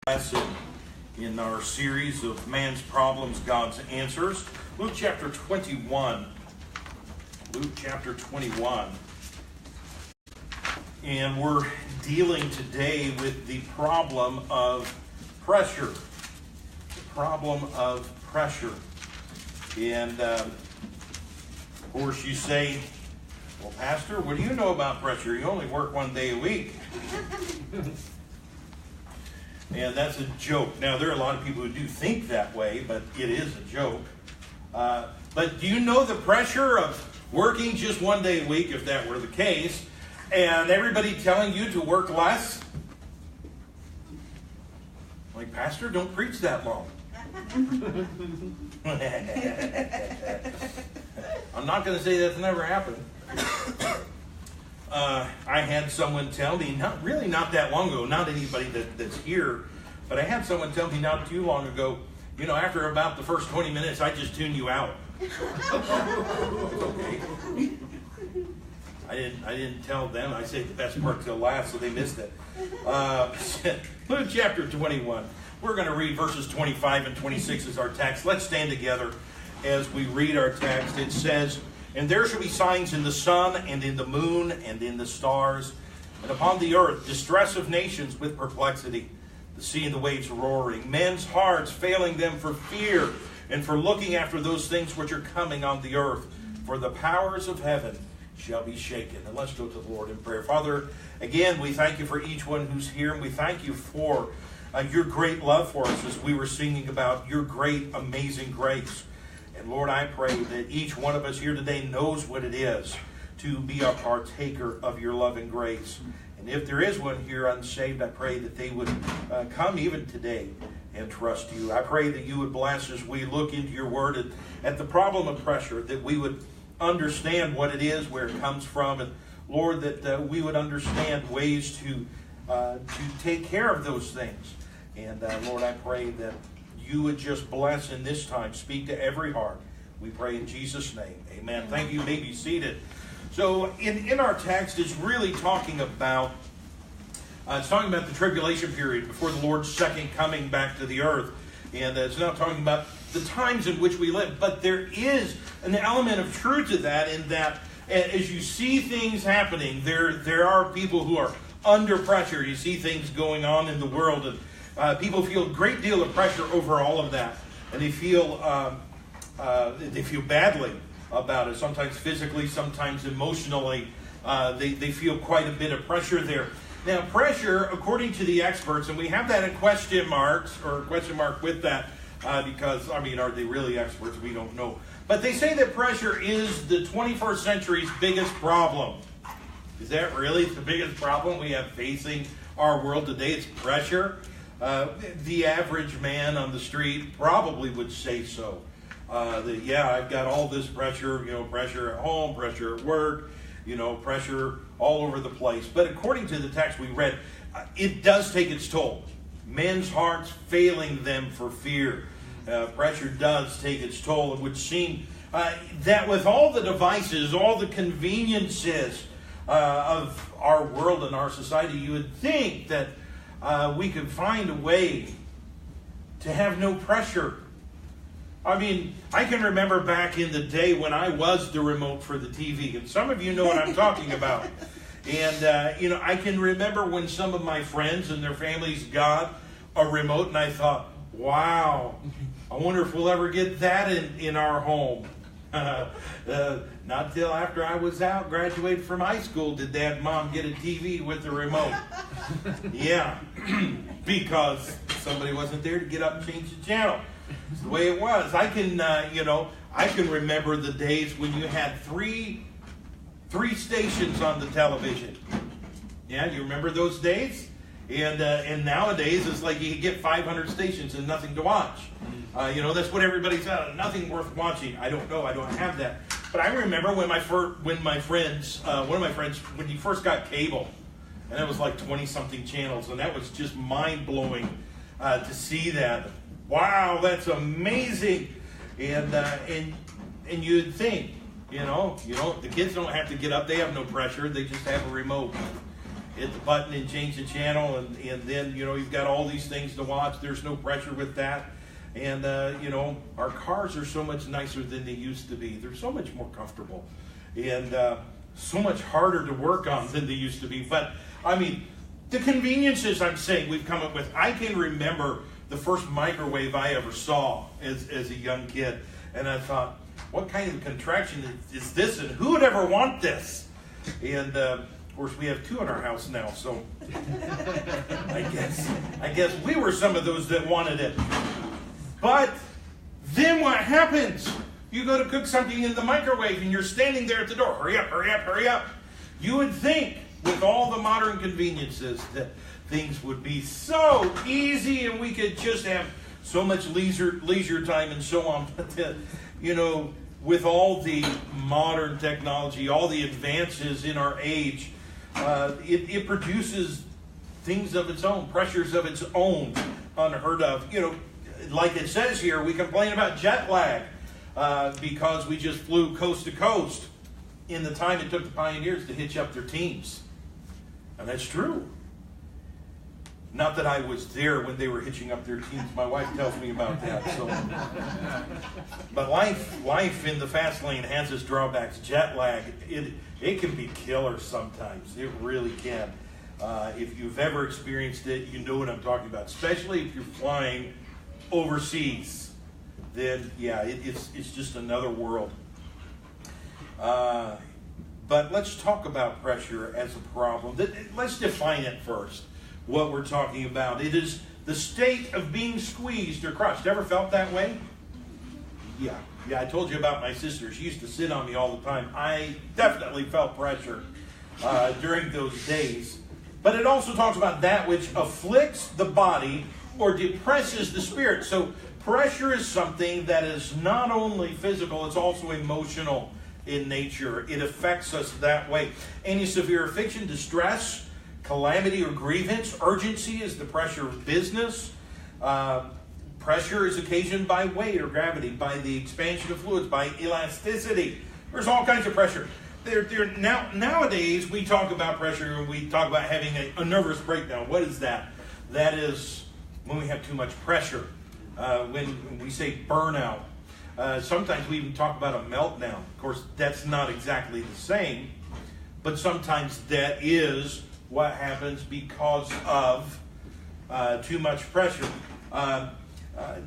Lesson in our series of Man's Problems, God's Answers. Luke chapter 21. Luke chapter 21. And we're dealing today with the problem of pressure. The problem of pressure. And of course you say, well, Pastor, what do you know about pressure? You only work one day a week. And that's a joke. Now, there are a lot of people who do think that way, but it is a joke. But do you know the pressure of working just one day a week, if that were the case, and everybody telling you to work less? Like, Pastor, don't preach that long. I'm not going to say that's never happened. I had someone tell me, not that long ago, not anybody that's here, but I had someone tell me not too long ago, you know, after about the first 20 minutes, I just tune you out. Okay. I didn't tell them. I saved the best part till last, so they missed it. Luke chapter 21. We're going to read verses 25 and 26 as our text. Let's stand together as we read our text. It says, "And there shall be signs in the sun, and in the moon, and in the stars, and upon the earth distress of nations with perplexity, the sea and the waves roaring, men's hearts failing them for fear, and for looking after those things which are coming on the earth. For the powers of heaven shall be shaken." And let's go to the Lord in prayer. Father, again, we thank you for each one who's here, and we thank you for your great love for us as we were singing about your great, amazing grace. And Lord, I pray that each one of us here today knows what it is to be a partaker of your love and grace. And if there is one here unsaved, I pray that they would come even today and trust you. I pray that you would bless as we look into your word at the problem of pressure, that we would understand what it is, where it comes from, and Lord, that we would understand ways to take care of those things. And Lord, I pray that you would just bless in this time, speak to every heart. We pray in Jesus' name. Amen. Thank you. You may be seated. So in our text, it's really talking about the tribulation period before the Lord's second coming back to the earth. And it's not talking about the times in which we live. But there is an element of truth to that, in that as you see things happening, there are people who are under pressure. You see things going on in the world, and people feel a great deal of pressure over all of that, and they feel badly about it. Sometimes physically, sometimes emotionally, they feel quite a bit of pressure there. Now, pressure, according to the experts, and we have that in question marks, or question mark with that, because, I mean, are they really experts? We don't know. But they say that pressure is the 21st century's biggest problem. Is that really the biggest problem we have facing our world today? It's pressure. The average man on the street probably would say so. I've got all this pressure, pressure at home, pressure at work, pressure all over the place. But according to the text we read, it does take its toll. Men's hearts failing them for fear. Pressure does take its toll. It would seem that with all the devices, all the conveniences of our world and our society, you would think that we could find a way to have no pressure. I mean, I can remember back in the day when I was the remote for the TV, and some of you know what I'm talking about. And, I can remember when some of my friends and their families got a remote, and I thought, wow, I wonder if we'll ever get that in our home. Not till after I was out, graduated from high school, did Dad and Mom get a TV with the remote. Yeah, because somebody wasn't there to get up and change the channel. It's the way it was. I can remember the days when you had three stations on the television. Yeah, you remember those days? And nowadays it's like you get 500 stations and nothing to watch. That's what everybody's out. Nothing worth watching. I don't know. I don't have that. But I remember when one of my friends, when he first got cable, and it was like 20-something channels, and that was just mind-blowing to see that. Wow, that's amazing. And you'd think, the kids don't have to get up. They have no pressure. They just have a remote. hit the button and change the channel, and then, you've got all these things to watch. There's no pressure with that. And, our cars are so much nicer than they used to be. They're so much more comfortable and so much harder to work on than they used to be. But, the conveniences I'm saying we've come up with, I can remember the first microwave I ever saw as a young kid. And I thought, what kind of contraction is this, and who would ever want this? And, of course, we have two in our house now, so I guess we were some of those that wanted it. But then what happens? You go to cook something in the microwave and you're standing there at the door. Hurry up, hurry up, hurry up. You would think with all the modern conveniences that things would be so easy and we could just have so much leisure time and so on. But, with all the modern technology, all the advances in our age, it produces things of its own, pressures of its own, unheard of. Like it says here, we complain about jet lag because we just flew coast to coast in the time it took the pioneers to hitch up their teams. And that's true. Not that I was there when they were hitching up their teams. My wife tells me about that. So, but life in the fast lane has its drawbacks. Jet lag, it can be killer sometimes. It really can. If you've ever experienced it, you know what I'm talking about. Especially if you're flying overseas, then it's just another world. But let's talk about pressure as a problem. Let's define it first. What we're talking about. It is the state of being squeezed or crushed. Ever felt that way? Yeah, I told you about my sister. She used to sit on me all the time. I definitely felt pressure during those days. But it also talks about that which afflicts the body or depresses the spirit. So pressure is something that is not only physical, it's also emotional in nature. It affects us that way. Any severe affliction, distress, calamity or grievance. Urgency is the pressure of business. Pressure is occasioned by weight or gravity, by the expansion of fluids, by elasticity. There's all kinds of pressure. Nowadays, we talk about pressure and we talk about having a nervous breakdown. What is that? That is when we have too much pressure. When we say burnout. Sometimes we even talk about a meltdown. Of course, that's not exactly the same, but sometimes that is what happens because of too much pressure.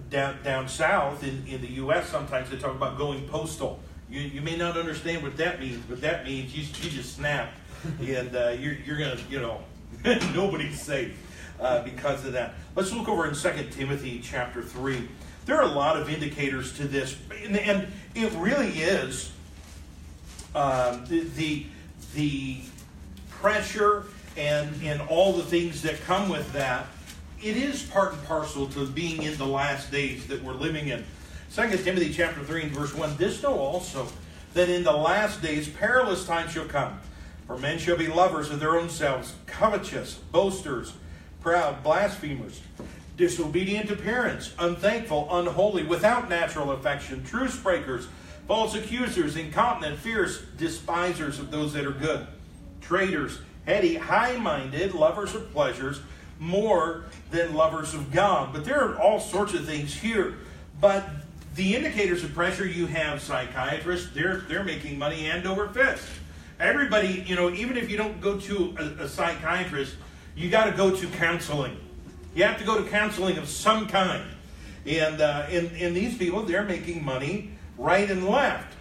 Down south in the U.S., sometimes they talk about going postal. You may not understand what that means, but that means you just snap, and you're going to, nobody's safe because of that. Let's look over in 2 Timothy chapter 3. There are a lot of indicators to this, and it really is the pressure and all the things that come with that. It is part and parcel to being in the last days that we're living in. 2 Timothy chapter 3 and verse 1, this know also, that in the last days perilous times shall come. For men shall be lovers of their own selves, covetous, boasters, proud, blasphemers, disobedient to parents, unthankful, unholy, without natural affection, truce breakers, false accusers, incontinent, fierce, despisers of those that are good, traitors, heady, high-minded, lovers of pleasures, more than lovers of God. But there are all sorts of things here. But the indicators of pressure, you have psychiatrists, they're making money hand over fist. Everybody, even if you don't go to a psychiatrist, you got to go to counseling. You have to go to counseling of some kind. And these people, they're making money right and left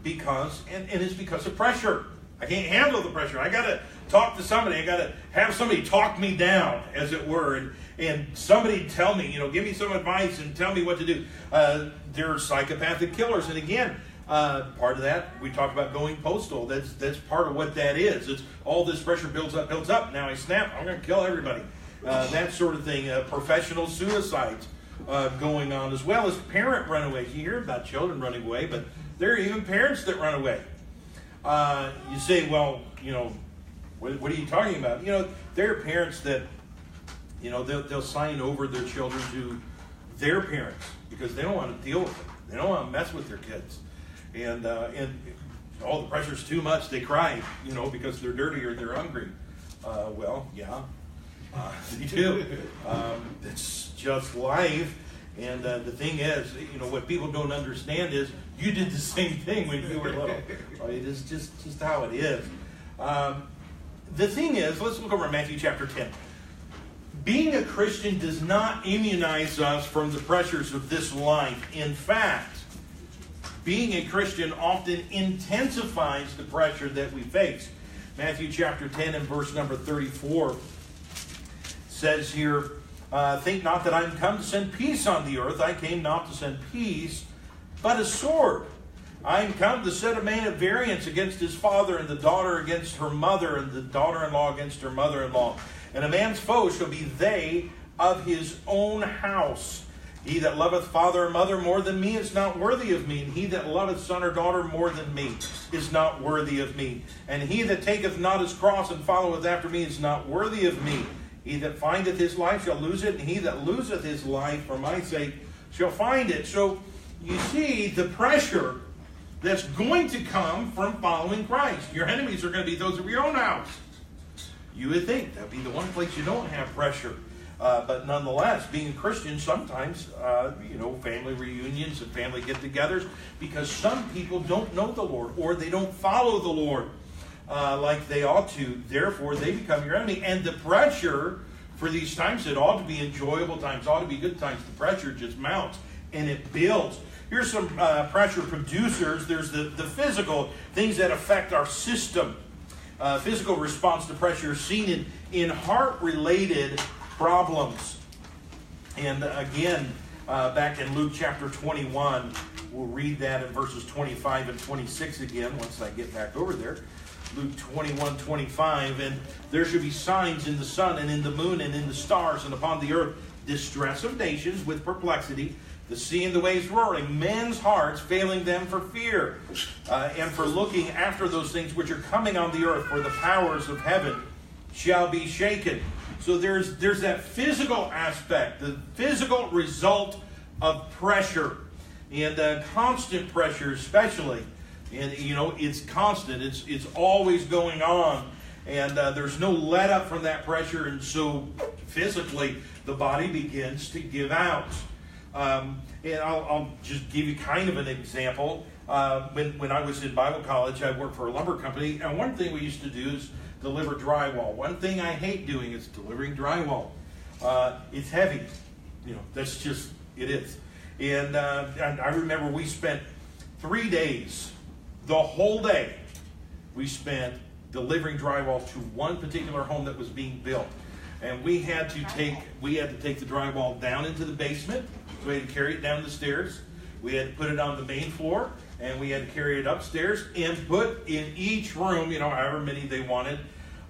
because it's because of pressure. I can't handle the pressure. I got to talk to somebody. I got to have somebody talk me down, as it were, and somebody tell me, give me some advice and tell me what to do. There are psychopathic killers, and again, part of that, we talk about going postal. That's part of what that is. It's all this pressure builds up. Now I snap, I'm going to kill everybody. That sort of thing. Professional suicides going on, as well as parent runaways. You hear about children running away, but there are even parents that run away. You say, well, what are you talking about? There are parents that, they'll sign over their children to their parents because they don't want to deal with it. They don't want to mess with their kids. And all the pressure's too much. They cry, because they're dirty or they're hungry. Well, yeah, they do. It's just life. And the thing is, what people don't understand is you did the same thing when you were little. It is just how it is. The thing is, let's look over at Matthew chapter 10. Being a Christian does not immunize us from the pressures of this life. In fact, being a Christian often intensifies the pressure that we face. Matthew chapter 10 and verse number 34 says here, think not that I am come to send peace on the earth. I came not to send peace, but a sword. I am come to set a man at variance against his father, and the daughter against her mother, and the daughter-in-law against her mother-in-law. And a man's foe shall be they of his own house. He that loveth father or mother more than me is not worthy of me. And he that loveth son or daughter more than me is not worthy of me. And he that taketh not his cross and followeth after me is not worthy of me. He that findeth his life shall lose it, and he that loseth his life for my sake shall find it. So you see the pressure that's going to come from following Christ. Your enemies are going to be those of your own house. You would think that'd be the one place you don't have pressure. But nonetheless, being a Christian, sometimes, family reunions and family get-togethers, because some people don't know the Lord, or they don't follow the Lord like they ought to. Therefore, they become your enemy. And the pressure for these times, it ought to be enjoyable times, ought to be good times. The pressure just mounts, and it builds. Here's some pressure producers. There's the physical things that affect our system. Physical response to pressure is seen in heart-related problems. And again, back in Luke chapter 21, we'll read that in verses 25 and 26 again once I get back over there. Luke 21:25, and there shall be signs in the sun and in the moon and in the stars and upon the earth, distress of nations with perplexity, the sea and the waves roaring, men's hearts failing them for fear, and for looking after those things which are coming on the earth, for the powers of heaven shall be shaken. So there's that physical aspect, the physical result of pressure, and constant pressure especially. And, it's constant. It's always going on. And there's no let up from that pressure. And so physically, the body begins to give out. And I'll just give you kind of an example. When I was in Bible college, I worked for a lumber company. And one thing we used to do is deliver drywall. One thing I hate doing is delivering drywall. It's heavy. That's just, it is. And I remember we spent 3 days, the whole day, we spent delivering drywall to one particular home that was being built. And we had to take the drywall down into the basement. So we had to carry it down the stairs. We had to put it on the main floor. And we had to carry it upstairs and put in each room, however many they wanted.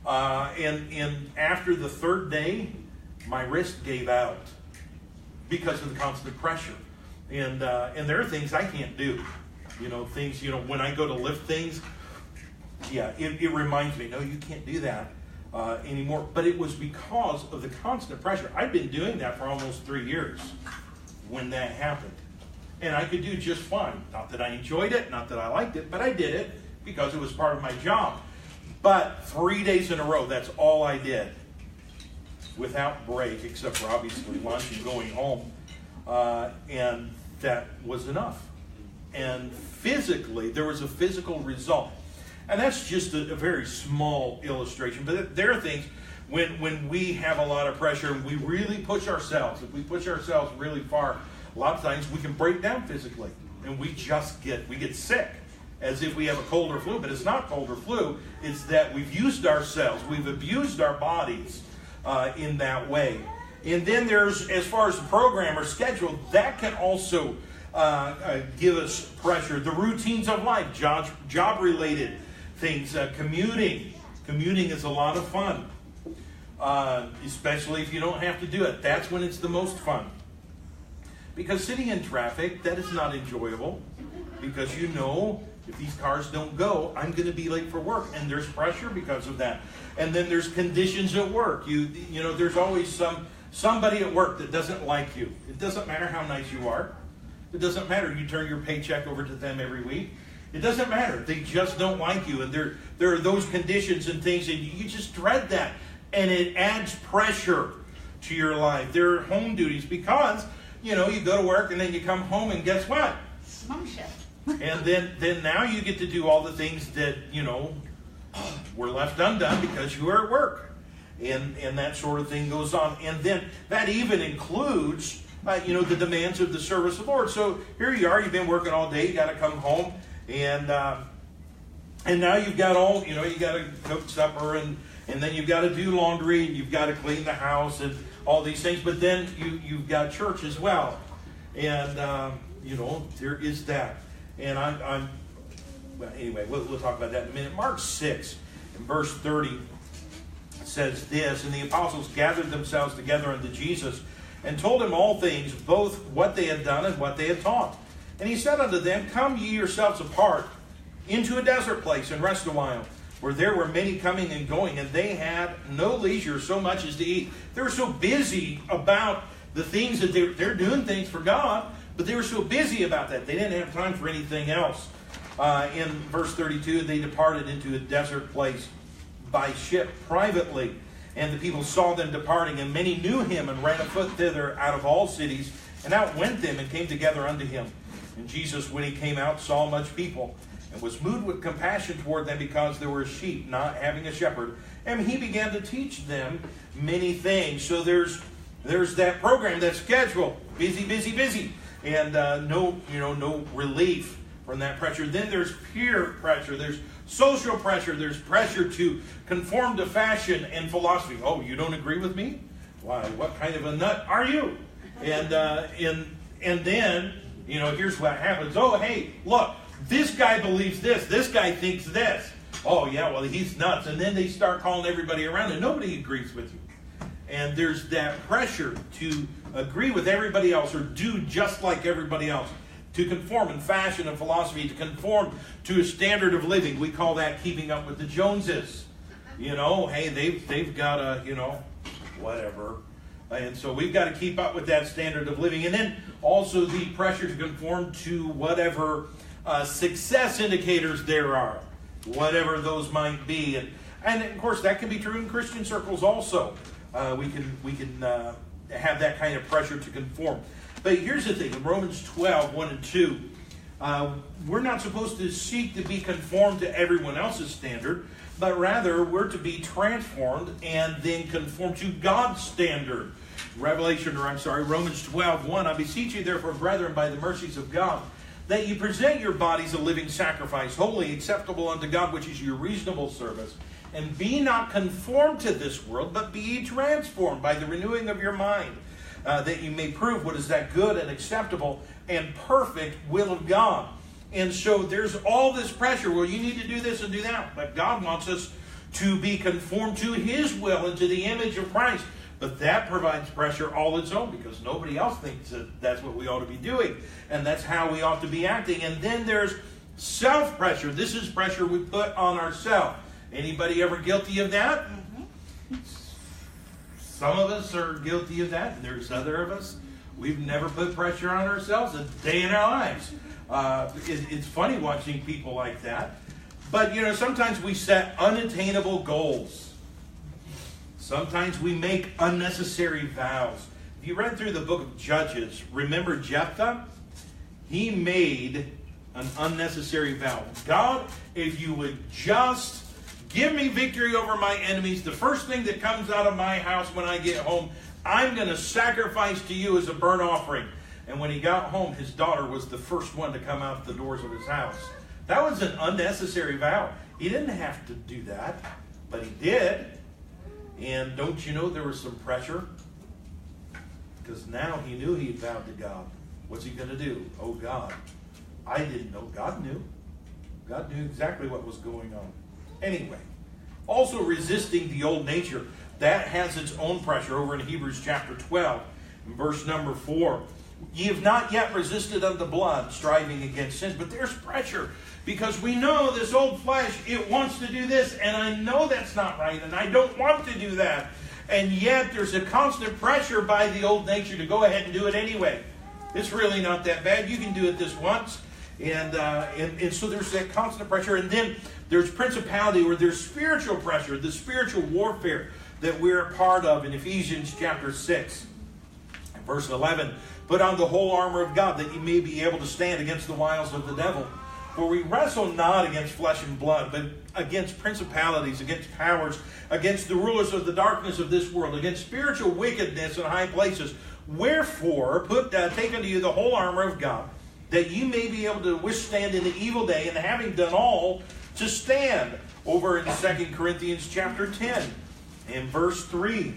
And after the third day, my wrist gave out because of the constant pressure. And there are things I can't do. Things, when I go to lift things, it reminds me, no, you can't do that anymore. But it was because of the constant pressure. I'd been doing that for almost 3 years when that happened. And I could do just fine. Not that I enjoyed it, not that I liked it, but I did it because it was part of my job. But 3 days in a row, that's all I did. Without break, except for obviously lunch and going home. And that was enough. And physically, there was a physical result. And that's just a very small illustration. But there are things when we have a lot of pressure and we really push ourselves, if we push ourselves really far, a lot of times we can break down physically. And we get sick as if we have a cold or flu. But it's not cold or flu. It's that we've used ourselves. We've abused our bodies in that way. And then there's, as far as the program or schedule, that can also give us pressure. The routines of life, job-related things, commuting. Commuting is a lot of fun, especially if you don't have to do it. That's when it's the most fun. Because sitting in traffic, that is not enjoyable. Because if these cars don't go, I'm going to be late for work. And there's pressure because of that. And then there's conditions at work. There's always somebody at work that doesn't like you. It doesn't matter how nice you are. It doesn't matter. You turn your paycheck over to them every week. It doesn't matter. They just don't like you. And there are those conditions and things, and you just dread that. And it adds pressure to your life. There are home duties because, you go to work and then you come home and guess what? Mom shift. And then now you get to do all the things that, were left undone because you were at work. And that sort of thing goes on. And then that even includes, the demands of the service of the Lord. So here you are, you've been working all day, you got to come home, and now you've got all, you got to cook supper, and then you've got to do laundry, and you've got to clean the house, and all these things. But then you've got church as well. And, there is that. And well, anyway, we'll talk about that in a minute. Mark 6, in verse 30, says this, "And the apostles gathered themselves together unto Jesus, and told him all things, both what they had done and what they had taught. And he said unto them, Come ye yourselves apart into a desert place, and rest a while. Where there were many coming and going, and they had no leisure so much as to eat." They were so busy about the things that they're doing things for God, but they were so busy about that. They didn't have time for anything else. In verse 32, they departed into a desert place by ship privately. And the people saw them departing, and many knew him, and ran afoot thither out of all cities, and outwent them, and came together unto him. And Jesus, when he came out, saw much people, and was moved with compassion toward them, because there were sheep not having a shepherd. And he began to teach them many things. So there's that program, that schedule, busy, and no relief from that pressure. Then there's peer pressure. There's social pressure. There's pressure to conform to fashion and philosophy. Oh, you don't agree with me? Why? What kind of a nut are you? And then here's what happens. Oh, hey, look, this guy believes this. This guy thinks this. Oh, yeah, well, he's nuts. And then they start calling everybody around, and nobody agrees with you. And there's that pressure to agree with everybody else or do just like everybody else. To conform in fashion and philosophy, to conform to a standard of living. We call that keeping up with the Joneses. Hey, they've got a, whatever. And so we've got to keep up with that standard of living. And then also the pressure to conform to whatever success indicators there are. Whatever those might be. And of course, that can be true in Christian circles also. We can have that kind of pressure to conform. But here's the thing, in Romans 12, 1 and 2, we're not supposed to seek to be conformed to everyone else's standard, but rather we're to be transformed and then conform to God's standard. Romans 12, 1, "I beseech you therefore, brethren, by the mercies of God, that you present your bodies a living sacrifice, holy, acceptable unto God, which is your reasonable service. And be not conformed to this world, but be ye transformed by the renewing of your mind, that you may prove what is that good and acceptable and perfect will of God." And so there's all this pressure. Well, you need to do this and do that. But God wants us to be conformed to his will and to the image of Christ. But that provides pressure all its own, because nobody else thinks that that's what we ought to be doing. And that's how we ought to be acting. And then there's self-pressure. This is pressure we put on ourselves. Anybody ever guilty of that? Mm-hmm. Some of us are guilty of that, and there's other of us, we've never put pressure on ourselves a day in our lives. It's funny watching people like that. But, sometimes we set unattainable goals. Sometimes we make unnecessary vows. If you read through the book of Judges, remember Jephthah? He made an unnecessary vow. God, if you would just give me victory over my enemies, the first thing that comes out of my house when I get home, I'm going to sacrifice to you as a burnt offering. And when he got home, his daughter was the first one to come out the doors of his house. That was an unnecessary vow. He didn't have to do that, but he did. And don't you know there was some pressure? Because now he knew he had vowed to God. What's he going to do? Oh, God. I didn't know. God knew. God knew exactly what was going on. Anyway, also resisting the old nature. That has its own pressure over in Hebrews chapter 12, verse number 4. "Ye have not yet resisted unto blood, striving against sins." But there's pressure, because we know this old flesh, it wants to do this, and I know that's not right, and I don't want to do that. And yet there's a constant pressure by the old nature to go ahead and do it anyway. It's really not that bad. You can do it this once. And so there's that constant pressure. And then there's principality, or there's spiritual pressure, the spiritual warfare that we're a part of in Ephesians chapter 6. Verse 11, put on the whole armor of God that you may be able to stand against the wiles of the devil. For we wrestle not against flesh and blood, but against principalities, against powers, against the rulers of the darkness of this world, against spiritual wickedness in high places. Wherefore, take unto you the whole armor of God, that you may be able to withstand in the evil day, and having done all, to stand. Over in 2 Corinthians chapter 10, in verse 3.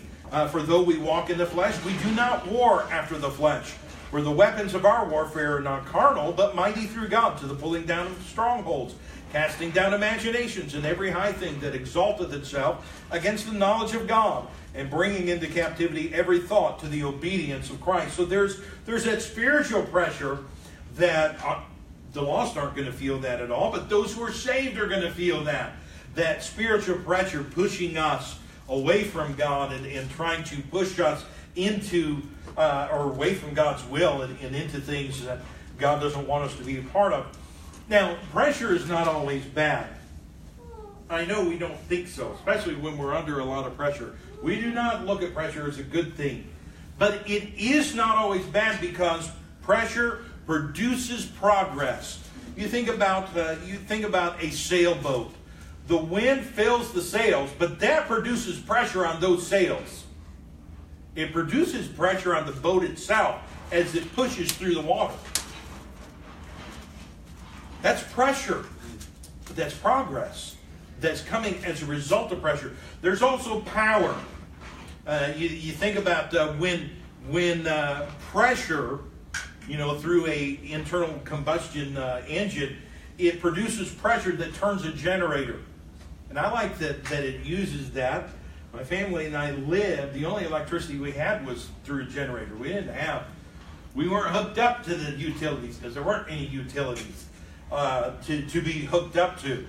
For though we walk in the flesh, we do not war after the flesh. For the weapons of our warfare are not carnal, but mighty through God to the pulling down of strongholds, casting down imaginations and every high thing that exalteth itself against the knowledge of God, and bringing into captivity every thought to the obedience of Christ. So there's that spiritual pressure that the lost aren't going to feel that at all, but those who are saved are going to feel that. That spiritual pressure pushing us away from God and trying to push us into or away from God's will and into things that God doesn't want us to be a part of. Now, pressure is not always bad. I know we don't think so, especially when we're under a lot of pressure. We do not look at pressure as a good thing. But it is not always bad because pressure produces progress. You think about a sailboat. The wind fills the sails, but that produces pressure on those sails. It produces pressure on the boat itself as it pushes through the water. That's pressure. That's progress. That's coming as a result of pressure. There's also power. You think about when pressure, through a internal combustion engine, it produces pressure that turns a generator. And I like that it uses that. My family and I lived, the only electricity we had was through a generator. We weren't hooked up to the utilities because there weren't any utilities to be hooked up to.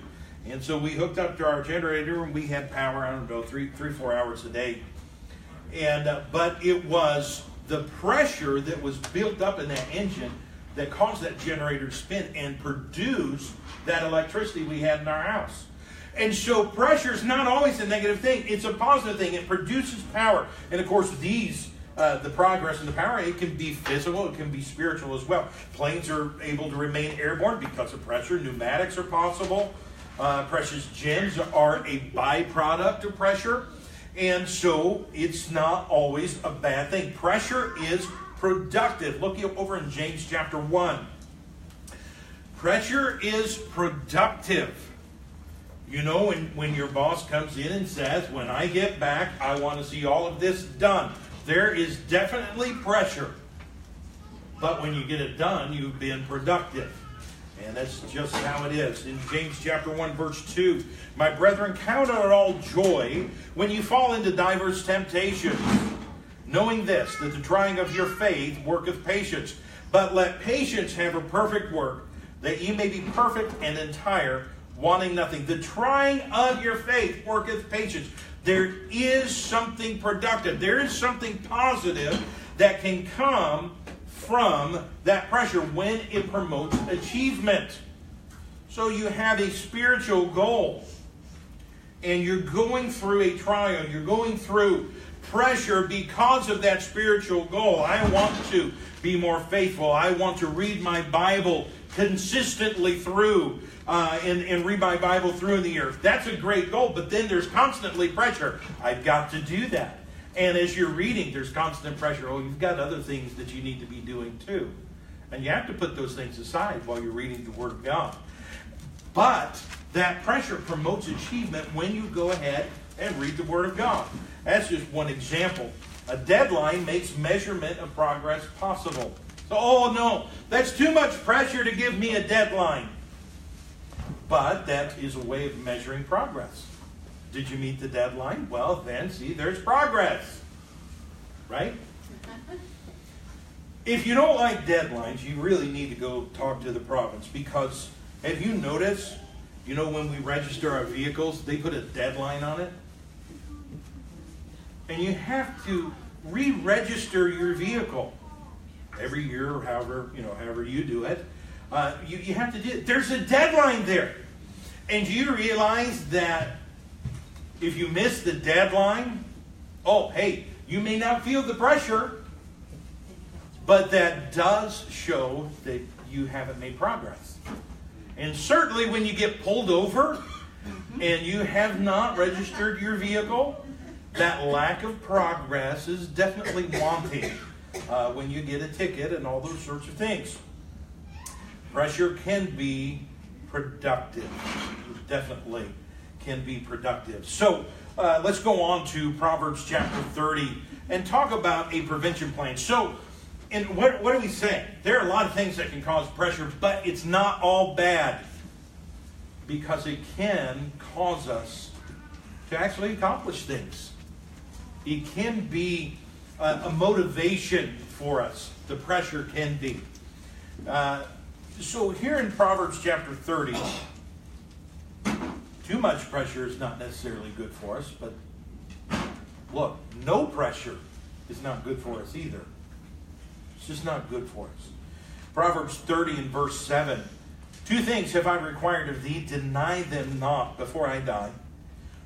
And so we hooked up to our generator and we had power, 3-4 hours a day. But it was the pressure that was built up in that engine that caused that generator to spin and produce that electricity we had in our house. And so pressure is not always a negative thing. It's a positive thing. It produces power. And of course, the progress and the power, it can be physical, it can be spiritual as well. Planes are able to remain airborne because of pressure. Pneumatics are possible. Precious gems are a byproduct of pressure. And so it's not always a bad thing. Pressure is productive. Look over in James chapter 1. Pressure is productive. When your boss comes in and says, when I get back, I want to see all of this done. There is definitely pressure. But when you get it done, you've been productive. And that's just how it is. In James chapter 1, verse 2, my brethren, count it all joy when you fall into divers temptations, knowing this, that the trying of your faith worketh patience. But let patience have a perfect work, that ye may be perfect and entire, wanting nothing. The trying of your faith worketh patience. There is something productive. There is something positive that can come from that pressure when it promotes achievement. So you have a spiritual goal, and you're going through a trial. You're going through pressure because of that spiritual goal. I want to be more faithful. I want to read my Bible consistently through and read my Bible through in the year. That's a great goal, but then there's constantly pressure. I've got to do that. And as you're reading, there's constant pressure. Oh, you've got other things that you need to be doing too. And you have to put those things aside while you're reading the Word of God. But that pressure promotes achievement when you go ahead and read the Word of God. That's just one example. A deadline makes measurement of progress possible. So, oh no, that's too much pressure to give me a deadline. But that is a way of measuring progress. Did you meet the deadline? Well, then, see, there's progress. Right? If you don't like deadlines, you really need to go talk to the province. Because, have you noticed, when we register our vehicles, they put a deadline on it? And you have to re-register your vehicle every year, or however you do it. You have to do it. There's a deadline there. And do you realize that if you miss the deadline, Oh, hey, you may not feel the pressure, but that does show that you haven't made progress. And certainly when you get pulled over and you have not registered your vehicle, that lack of progress is definitely wanting when you get a ticket and all those sorts of things. Pressure can be productive. Definitely can be productive. So let's go on to Proverbs chapter 30 and talk about a prevention plan. So, and what do we say? There are a lot of things that can cause pressure, but it's not all bad, because it can cause us to actually accomplish things. It can be a motivation for us. The pressure can be. So here in Proverbs chapter 30, too much pressure is not necessarily good for us, but look, no pressure is not good for us either. It's just not good for us. Proverbs 30 and verse 7. 2 things have I required of thee, deny them not before I die.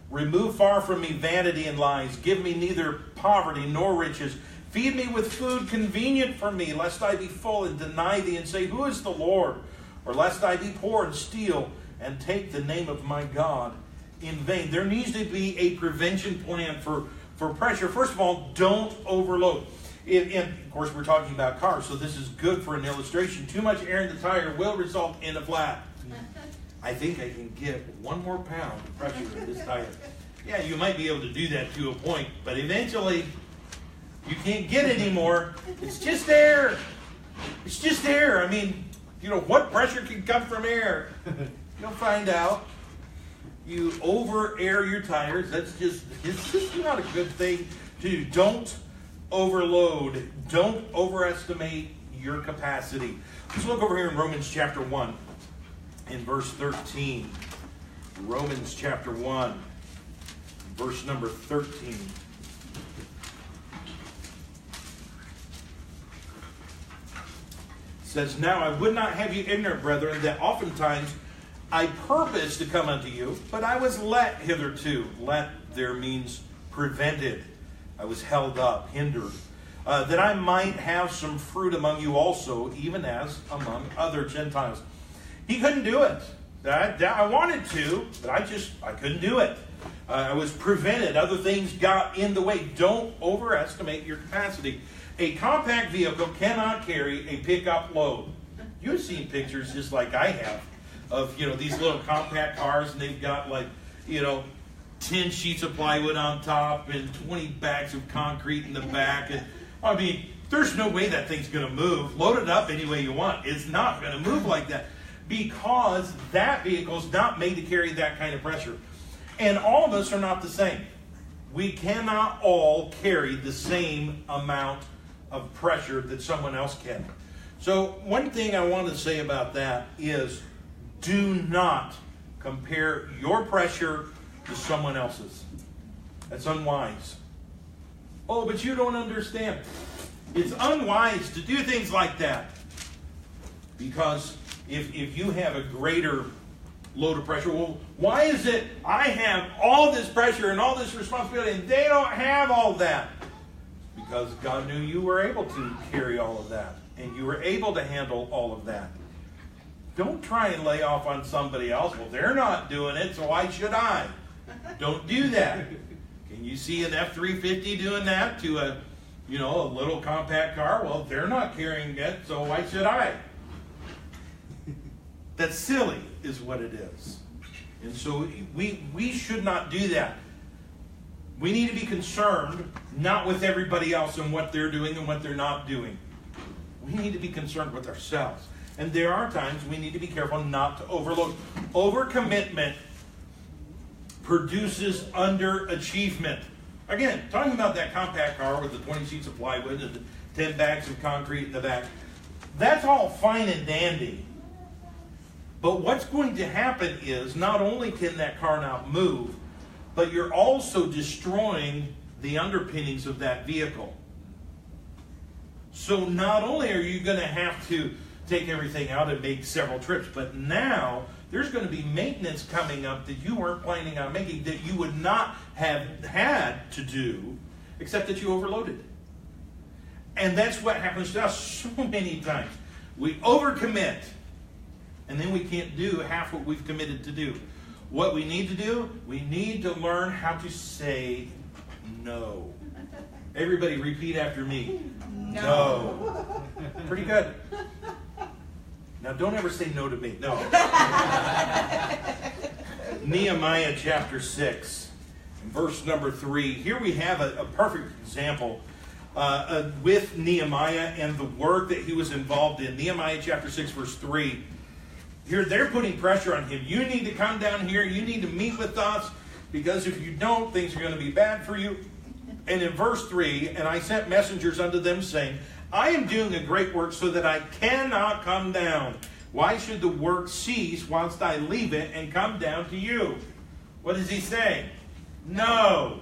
Remove far from me vanity and lies. Give me neither poverty nor riches. Feed me with food convenient for me, lest I be full and deny thee and say, who is the Lord? Or lest I be poor and steal and take the name of my God in vain. There needs to be a prevention plan for pressure. First of all, don't overload. And of course, we're talking about cars, so this is good for an illustration. Too much air in the tire will result in a flat. I think I can get 1 more pound of pressure in this tire. Yeah, you might be able to do that to a point, but eventually you can't get any more. It's just air. It's just air. I mean, what pressure can come from air? You'll find out. You over air your tires. It's just not a good thing to do. Don't overload. Don't overestimate your capacity. Let's look over here in Romans chapter 1 in verse 13. Romans chapter 1, verse number 13. Says, now I would not have you ignorant, brethren, that oftentimes I purposed to come unto you, but I was let hitherto. Let there means prevented. I was held up, hindered, that I might have some fruit among you also, even as among other Gentiles. He couldn't do it. I wanted to, but I couldn't do it. I was prevented. Other things got in the way. Don't overestimate your capacity. A compact vehicle cannot carry a pickup load. You've seen pictures just like I have of, these little compact cars, and they've got 10 sheets of plywood on top and 20 bags of concrete in the back. And I mean, there's no way that thing's going to move. Load it up any way you want. It's not going to move like that, because that vehicle's not made to carry that kind of pressure. And all of us are not the same. We cannot all carry the same amount of pressure that someone else can. So one thing I want to say about that is, do not compare your pressure to someone else's. That's unwise. Oh, but you don't understand. It's unwise to do things like that. Because if you have a greater load of pressure, well, why is it I have all this pressure and all this responsibility and they don't have all that? Because God knew you were able to carry all of that, and you were able to handle all of that. Don't try and lay off on somebody else. Well, they're not doing it, so why should I? Don't do that. Can you see an F-350 doing that to a little compact car? Well, they're not carrying it, so why should I? That's silly, is what it is. And so we should not do that. We need to be concerned not with everybody else and what they're doing and what they're not doing. We need to be concerned with ourselves. And there are times we need to be careful not to overload. Overcommitment produces underachievement. Again, talking about that compact car with the 20 sheets of plywood and the 10 bags of concrete in the back. That's all fine and dandy. But what's going to happen is, not only can that car not move, but you're also destroying the underpinnings of that vehicle. So not only are you going to have to take everything out and make several trips, but now there's going to be maintenance coming up that you weren't planning on making, that you would not have had to do except that you overloaded. And that's what happens to us so many times. We overcommit, and then we can't do half what we've committed to do. What we need to do, we need to learn how to say no. Everybody repeat after me. No. Pretty good. Now don't ever say no to me. No. Nehemiah chapter 6, verse number 3. Here we have a perfect example with Nehemiah and the work that he was involved in. Nehemiah chapter 6, verse 3. Here they're putting pressure on him. You need to come down here. You need to meet with us, because if you don't, things are going to be bad for you. And in verse 3, and I sent messengers unto them, saying, I am doing a great work, so that I cannot come down. Why should the work cease whilst I leave it and come down to you? What does he say? No.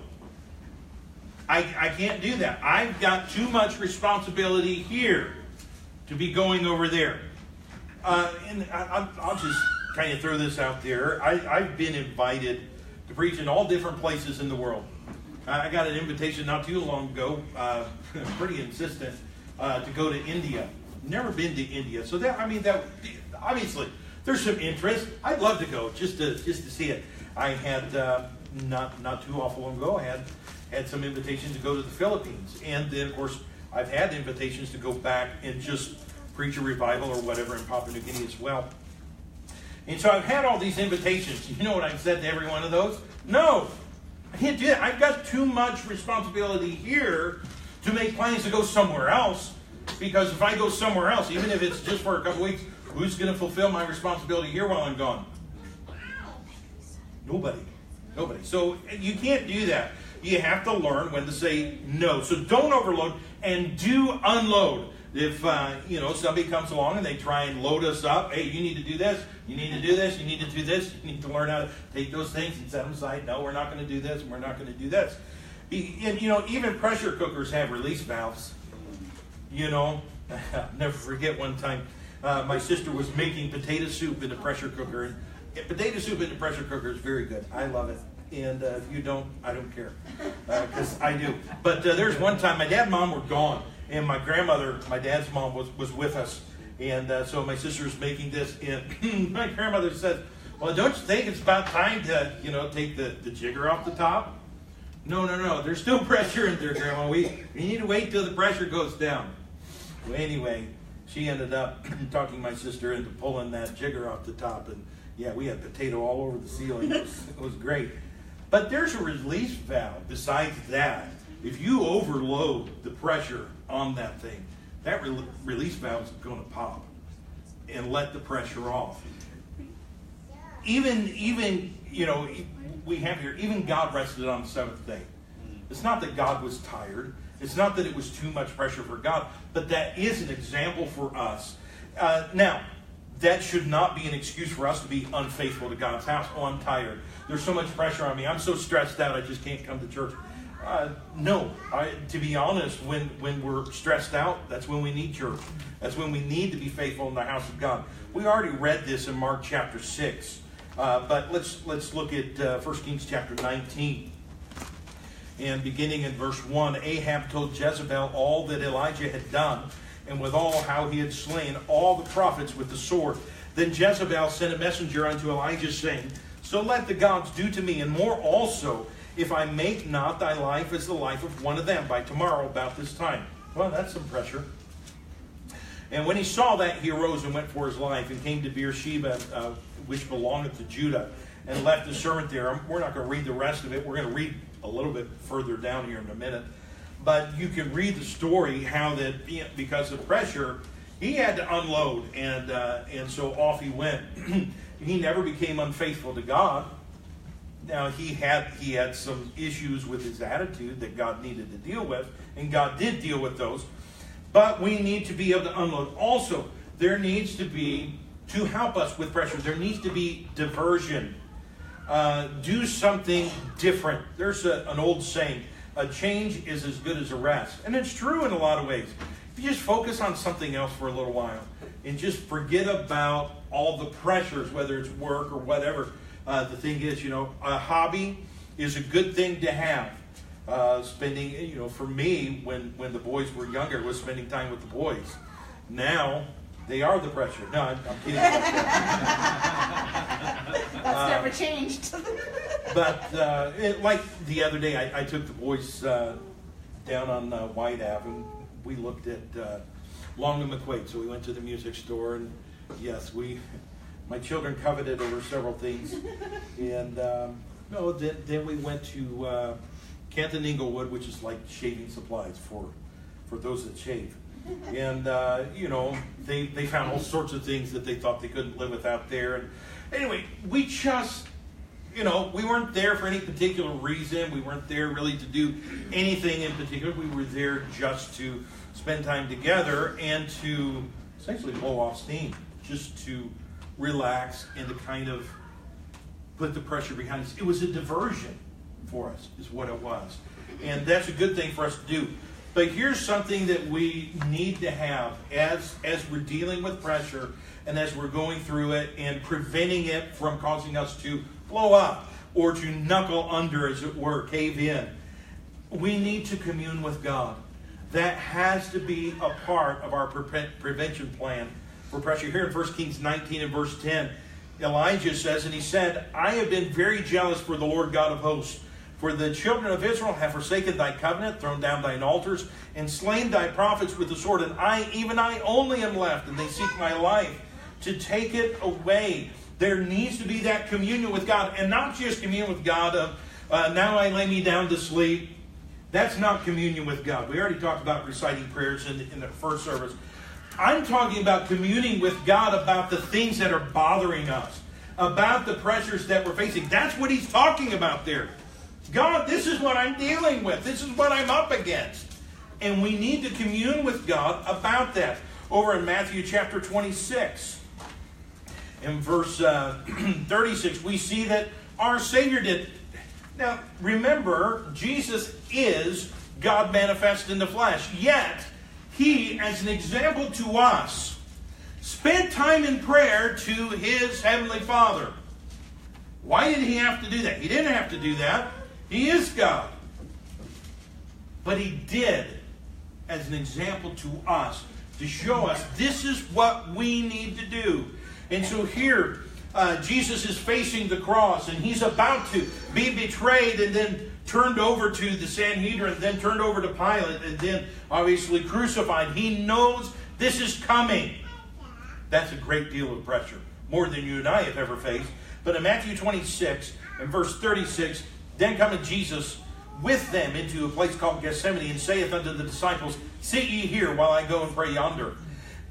I can't do that. I've got too much responsibility here to be going over there. And I'll just kind of throw this out there. I've been invited to preach in all different places in the world. I got an invitation not too long ago, pretty insistent, to go to India. Never been to India, so that obviously there's some interest. I'd love to go just to see it. I had not too awful long ago. I had some invitations to go to the Philippines, and then of course I've had invitations to go back and just preach a revival or whatever in Papua New Guinea as well. And so I've had all these invitations. You know what I've said to every one of those? No, I can't do that. I've got too much responsibility here to make plans to go somewhere else. Because if I go somewhere else, even if it's just for a couple weeks, who's going to fulfill my responsibility here while I'm gone? Nobody. So you can't do that. You have to learn when to say no. So don't overload, and do unload. If somebody comes along and they try and load us up, hey, you need to do this, you need to do this, you need to do this, you need to learn how to take those things and set them aside. No, we're not going to do this, and we're not going to do this. And, even pressure cookers have release valves. I'll never forget one time my sister was making potato soup in a pressure cooker. And potato soup in a pressure cooker is very good. I love it. And if you don't, I don't care, because I do. But there's one time my dad and mom were gone, and my grandmother, my dad's mom, was with us. And so my sister was making this, and my grandmother said, well, don't you think it's about time to, take the jigger off the top? No. There's still pressure in there, Grandma. We need to wait till the pressure goes down. Well, anyway, she ended up talking my sister into pulling that jigger off the top. And, yeah, we had potato all over the ceiling. It was great. But there's a release valve besides that. If you overload the pressure on that thing, that release valve is going to pop and let the pressure off. Even we have here, even God rested on the seventh day. It's not that God was tired. It's not that it was too much pressure for God, but that is an example for us. Now, that should not be an excuse for us to be unfaithful to God's house. Oh, I'm tired. There's so much pressure on me. I'm so stressed out, I just can't come to church. No, to be honest, when we're stressed out, that's when we need church. That's when we need to be faithful in the house of God. We already read this in Mark chapter 6. But let's look at 1 Kings chapter 19. And beginning in verse 1, Ahab told Jezebel all that Elijah had done, and withal how he had slain all the prophets with the sword. Then Jezebel sent a messenger unto Elijah, saying, So let the gods do to me, and more also, if I make not thy life as the life of one of them by tomorrow about this time. Well, that's some pressure. And when he saw that, he arose and went for his life, and came to Beersheba, which belongeth to Judah, and left his servant there. We're not going to read the rest of it. We're going to read a little bit further down here in a minute. But you can read the story how that, because of pressure, he had to unload, and so off he went. He never became unfaithful to God. Now, he had some issues with his attitude that God needed to deal with, and God did deal with those. But we need to be able to unload. Also, there needs to be, to help us with pressure, there needs to be diversion. Do something different. There's an old saying, a change is as good as a rest. And it's true in a lot of ways. If you just focus on something else for a little while and just forget about all the pressures, whether it's work or whatever the thing is, a hobby is a good thing to have. spending, for me, when the boys were younger, it was spending time with the boys. Now, they are the pressure. No, I'm kidding about that. That's never changed. But like the other day, I took the boys down on White Ave, and we looked at Long and McQuaid. So we went to the music store, and yes, my children coveted over several things. And then we went to Kent and Inglewood, which is like shaving supplies for those that shave. And they found all sorts of things that they thought they couldn't live without there. And anyway, we just, we weren't there for any particular reason. We weren't there really to do anything in particular. We were there just to spend time together and to essentially blow off steam, just to relax and to kind of put the pressure behind us. It was a diversion for us, is what it was. And that's a good thing for us to do. But here's something that we need to have as we're dealing with pressure and as we're going through it and preventing it from causing us to blow up or to knuckle under, as it were, cave in. We need to commune with God. That has to be a part of our prevention plan for pressure. Here in 1 Kings 19 and verse 10, Elijah says, and he said, I have been very jealous for the Lord God of hosts. For the children of Israel have forsaken thy covenant, thrown down thine altars, and slain thy prophets with the sword. And even I only am left, and they seek my life to take it away. There needs to be that communion with God, and not just communion with God of, now I lay me down to sleep. That's not communion with God. We already talked about reciting prayers in the first service. I'm talking about communing with God about the things that are bothering us, about the pressures that we're facing. That's what he's talking about there. God, this is what I'm dealing with. This is what I'm up against. And we need to commune with God about that. Over in Matthew chapter 26, in verse 36, we see that our Savior did. Now, remember, Jesus is God manifest in the flesh. Yet, he, as an example to us, spent time in prayer to his heavenly Father. Why did he have to do that? He didn't have to do that. He is God. But he did as an example to us, to show us this is what we need to do. And so here, Jesus is facing the cross, and he's about to be betrayed and then turned over to the Sanhedrin, then turned over to Pilate, and then obviously crucified. He knows this is coming. That's a great deal of pressure, more than you and I have ever faced. But in Matthew 26 and verse 36, then cometh Jesus with them into a place called Gethsemane, and saith unto the disciples, sit ye here while I go and pray yonder.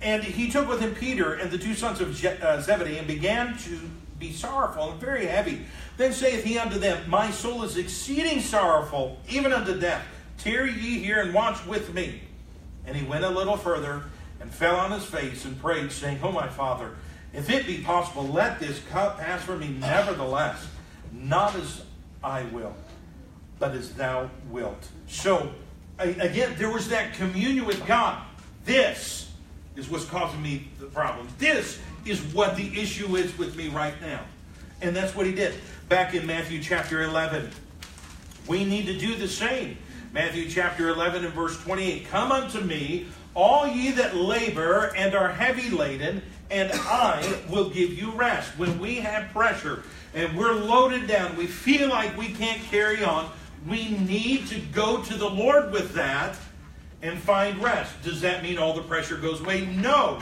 And he took with him Peter and the two sons of Zebedee, and began to be sorrowful and very heavy. Then saith he unto them, my soul is exceeding sorrowful, even unto death. Tarry ye here and watch with me. And he went a little further and fell on his face and prayed, saying, O my Father, if it be possible, let this cup pass from me. Nevertheless, not as I will, but as thou wilt. So, again, there was that communion with God. This is what's causing me the problem. This is what the issue is with me right now. And that's what he did. Back in Matthew chapter 11, we need to do the same. Matthew chapter 11 and verse 28. Come unto me, all ye that labor and are heavy laden, and I will give you rest. When we have pressure and we're loaded down, we feel like we can't carry on, we need to go to the Lord with that and find rest. Does that mean all the pressure goes away? No.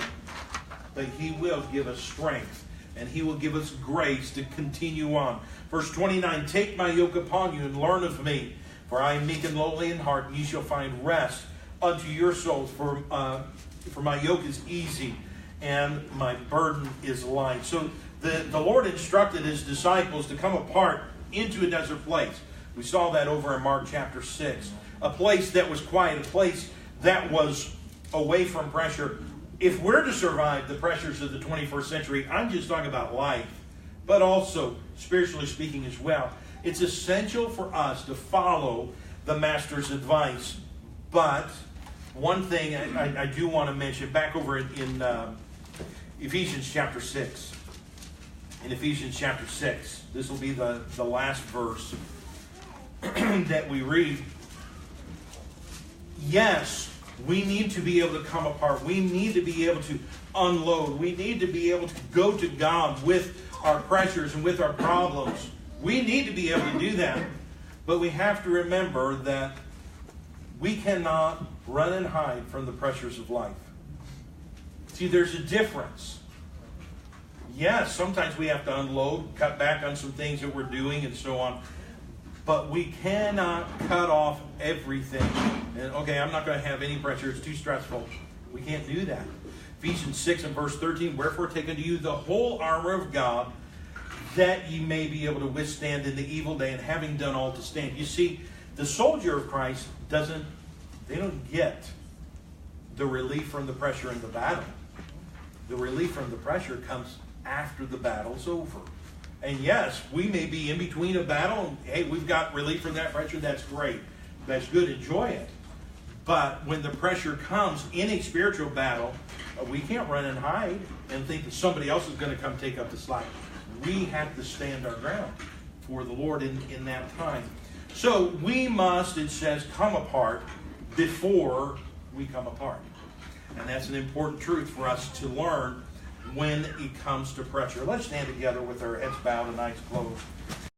But he will give us strength, and he will give us grace to continue on. Verse 29, take my yoke upon you and learn of me, for I am meek and lowly in heart, and ye shall find rest unto your souls. For my yoke is easy, and my burden is light. So the Lord instructed his disciples to come apart into a desert place. We saw that over in Mark chapter 6. A place that was quiet, a place that was away from pressure. If we're to survive the pressures of the 21st century, I'm just talking about life, but also spiritually speaking as well, it's essential for us to follow the Master's advice. But one thing I do want to mention, back over in Ephesians chapter 6. In Ephesians chapter 6, this will be the last verse that we read. yes, we need to be able to come apart. We need to be able to unload. We need to be able to go to God with our pressures and with our problems. We need to be able to do that. But we have to remember that we cannot run and hide from the pressures of life. See, there's a difference. Yes, sometimes we have to unload, cut back on some things that we're doing and so on. But we cannot cut off everything. And okay, I'm not going to have any pressure. It's too stressful. We can't do that. Ephesians 6 and verse 13, wherefore take unto you the whole armor of God, that ye may be able to withstand in the evil day, and having done all to stand. You see, the soldier of Christ they don't get the relief from the pressure in the battle. The relief from the pressure comes after the battle's over. And yes, we may be in between a battle. Hey, we've got relief from that pressure. That's great. That's good. Enjoy it. But when the pressure comes in a spiritual battle, we can't run and hide and think that somebody else is going to come take up the slack. We have to stand our ground for the Lord in that time. So we must, it says, come apart before we come apart. And that's an important truth for us to learn when it comes to pressure. Let's stand together with our heads bowed and eyes closed.